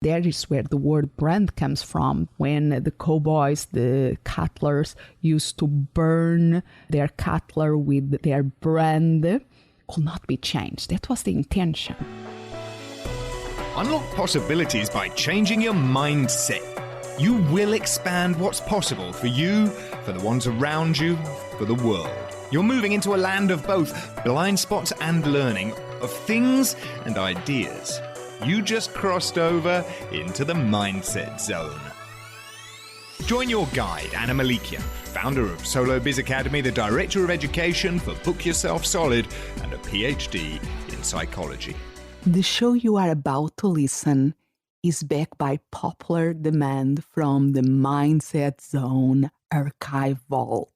That is where the word brand comes from, when the cowboys, the cattlers, used to burn their cutler with their brand. Could not be changed. That was the intention. Unlock possibilities by changing your mindset. You will expand what's possible for you, for the ones around you, for the world. You're moving into a land of both blind spots and learning, of things and ideas. You just crossed over into the mindset zone. Join your guide, Anna Melikian, founder of Solo Biz Academy, the director of education for Book Yourself Solid, and a PhD in psychology. The show you are about to listen is backed by popular demand from the Mindset Zone archive vault.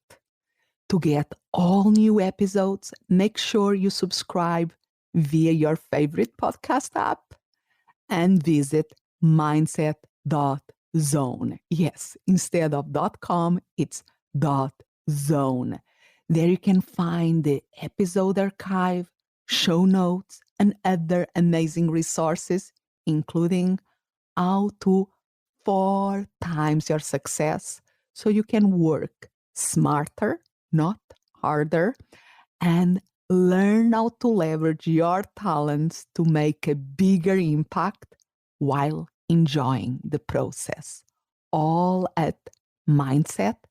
To get all new episodes, make sure you subscribe via your favorite podcast app and visit mindset.zone. Yes, instead of .com, it's .zone. There you can find the episode archive, show notes, and other amazing resources, including how to 4 times your success so you can work smarter, not harder, and learn how to leverage your talents to make a bigger impact while enjoying the process. All at mindset.zone.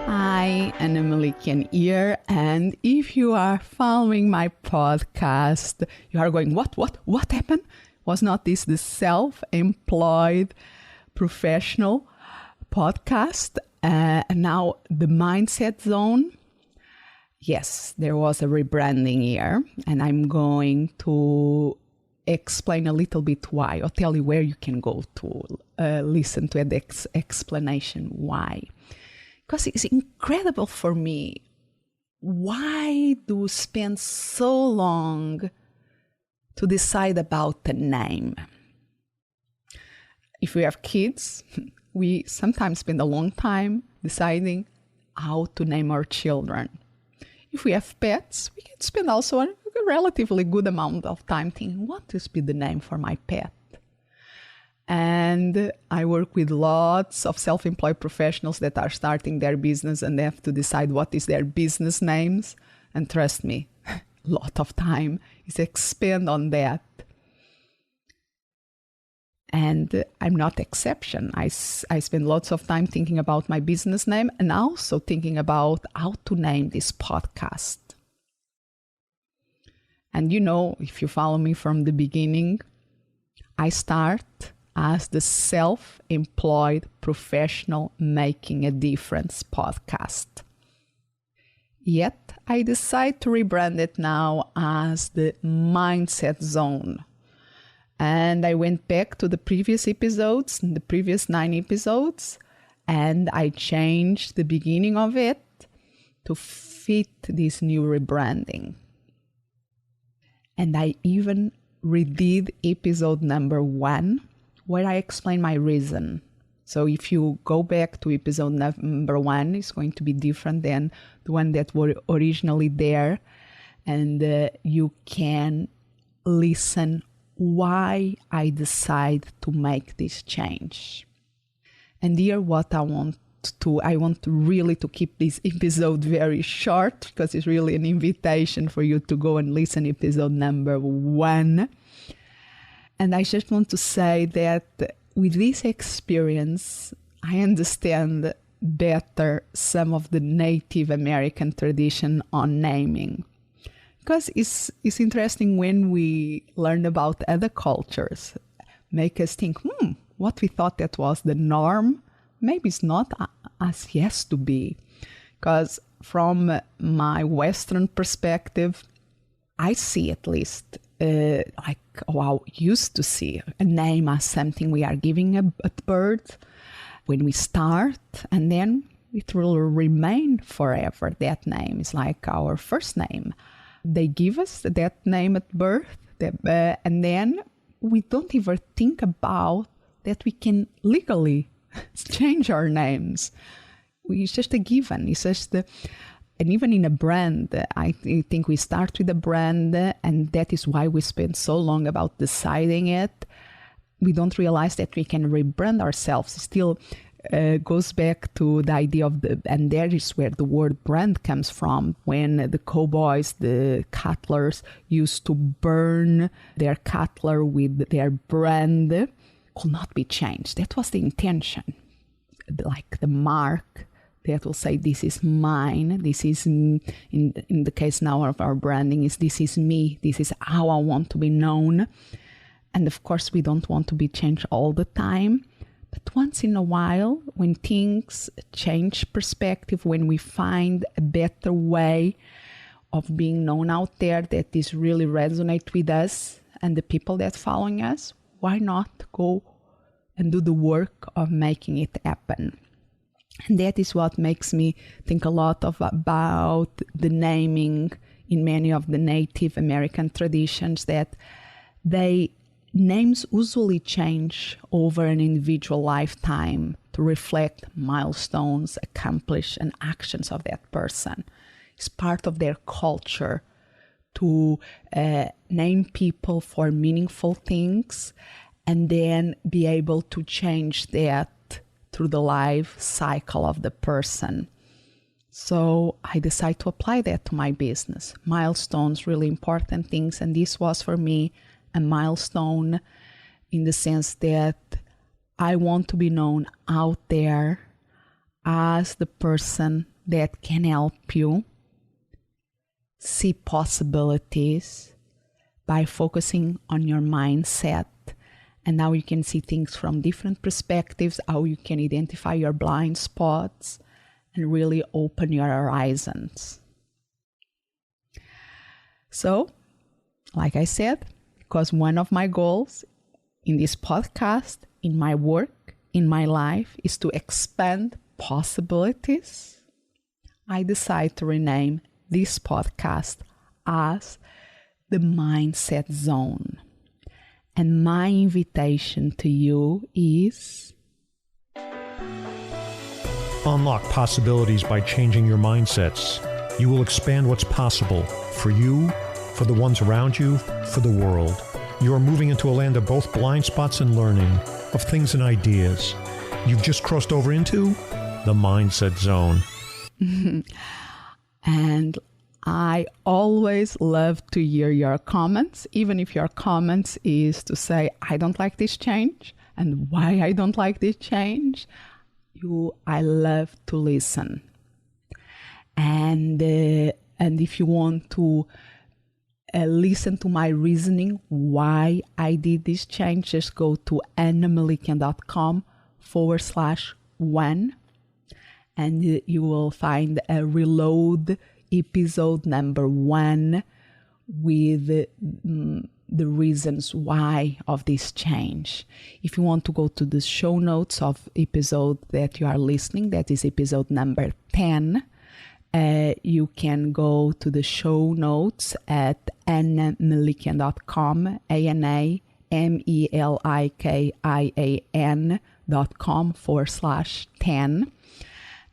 Hi, Anna Melikian here, and if you are following my podcast, you are going, what happened? Was not this the self-employed professional podcast? And now the Mindset Zone? Yes, there was a rebranding here, and I'm going to explain a little bit why, or tell you where you can go to listen to the explanation why. Because it's incredible for me. Why do we spend so long to decide about the name? If we have kids, we sometimes spend a long time deciding how to name our children. If we have pets, we can spend also a relatively good amount of time thinking, what is be the name for my pet? And I work with lots of self-employed professionals that are starting their business and they have to decide what is their business names. And trust me, a lot of time is expend on that. And I'm not exception. I spend lots of time thinking about my business name and also thinking about how to name this podcast. And you know, if you follow me from the beginning, I start as the self-employed professional making a difference podcast. Yet I decide to rebrand it now as the Mindset Zone. And I went back to the previous episodes, the previous 9 episodes, and I changed the beginning of it to fit this new rebranding. And I even redid episode number 1, where I explain my reason. So if you go back to episode number 1, it's going to be different than the one that were originally there. And you can listen why I decide to make this change. And here what I want really to keep this episode very short, because it's really an invitation for you to go and listen episode number 1. And I just want to say that with this experience, I understand better some of the Native American tradition on naming. Because it's interesting when we learn about other cultures, make us think, what we thought that was the norm, maybe it's not as yes to be. Because from my Western perspective, I see at least, used to see a name as something we are giving at birth when we start, and then it will remain forever. That name is like our first name. They give us that name at birth, and then we don't even think about that we can legally change our names. It's just a given. It's just And even in a brand, I think we start with a brand, and that is why we spend so long about deciding it. We don't realize that we can rebrand ourselves. It still goes back to the idea of and there is where the word brand comes from. When the cowboys, the cattlers, used to burn their cattler with their brand, could not be changed. That was the intention, like the mark that will say, this is mine, this is, in the case now of our branding, is this is me, this is how I want to be known. And of course, we don't want to be changed all the time. But once in a while, when things change perspective, when we find a better way of being known out there that is really resonate with us and the people that following us, why not go and do the work of making it happen? And that is what makes me think a lot about the naming in many of the Native American traditions, that names usually change over an individual lifetime to reflect milestones, accomplished, and actions of that person. It's part of their culture to name people for meaningful things and then be able to change that through the life cycle of the person. So I decided to apply that to my business. Milestones, really important things. And this was for me a milestone in the sense that I want to be known out there as the person that can help you see possibilities by focusing on your mindset. And now you can see things from different perspectives, how you can identify your blind spots and really open your horizons. So, like I said, because one of my goals in this podcast, in my work, in my life, is to expand possibilities, I decided to rename this podcast as the Mindset Zone. And my invitation to you is... Unlock possibilities by changing your mindsets. You will expand what's possible for you, for the ones around you, for the world. You are moving into a land of both blind spots and learning, of things and ideas. You've just crossed over into the Mindset Zone. And I always love to hear your comments, even if your comments is to say, I don't like this change and why I don't like this change. I love to listen. And if you want to listen to my reasoning why I did this change, just go to annamelikian.com/1 and you will find a reload episode number 1 with the reasons why of this change. If you want to go to the show notes of episode that you are listening, that is episode number 10, you can go to the show notes at annamelikian.com, ANNAMELIKIAN.com/10.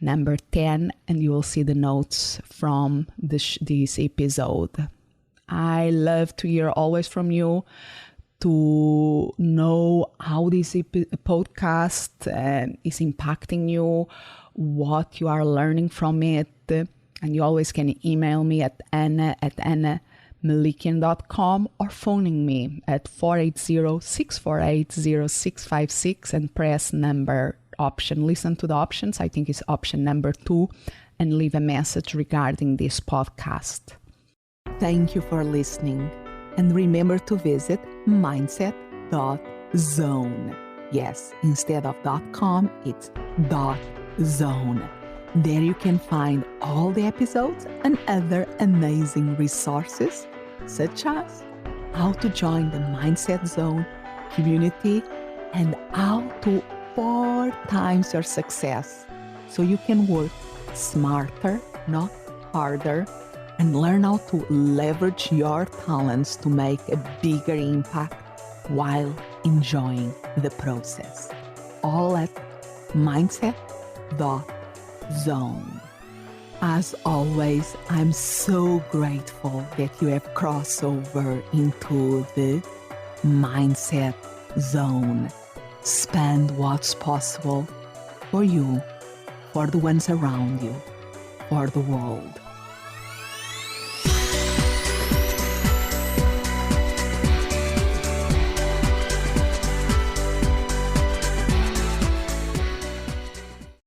Number 10, and you will see the notes from this episode. I love to hear always from you, to know how this podcast is impacting you, what you are learning from it. And you always can email me at anna@annamelikian.com or phoning me at 480-648-0656 and press number option. Listen to the options. I think it's option number 2 and leave a message regarding this podcast. Thank you for listening. And remember to visit mindset.zone. Yes, instead of .com, it's .zone. There you can find all the episodes and other amazing resources, such as how to join the Mindset Zone community and how to 4 times your success so you can work smarter, not harder, and learn how to leverage your talents to make a bigger impact while enjoying the process. All at mindset.zone. As always, I'm so grateful that you have crossed over into the mindset zone. Expand what's possible for you, for the ones around you, for the world.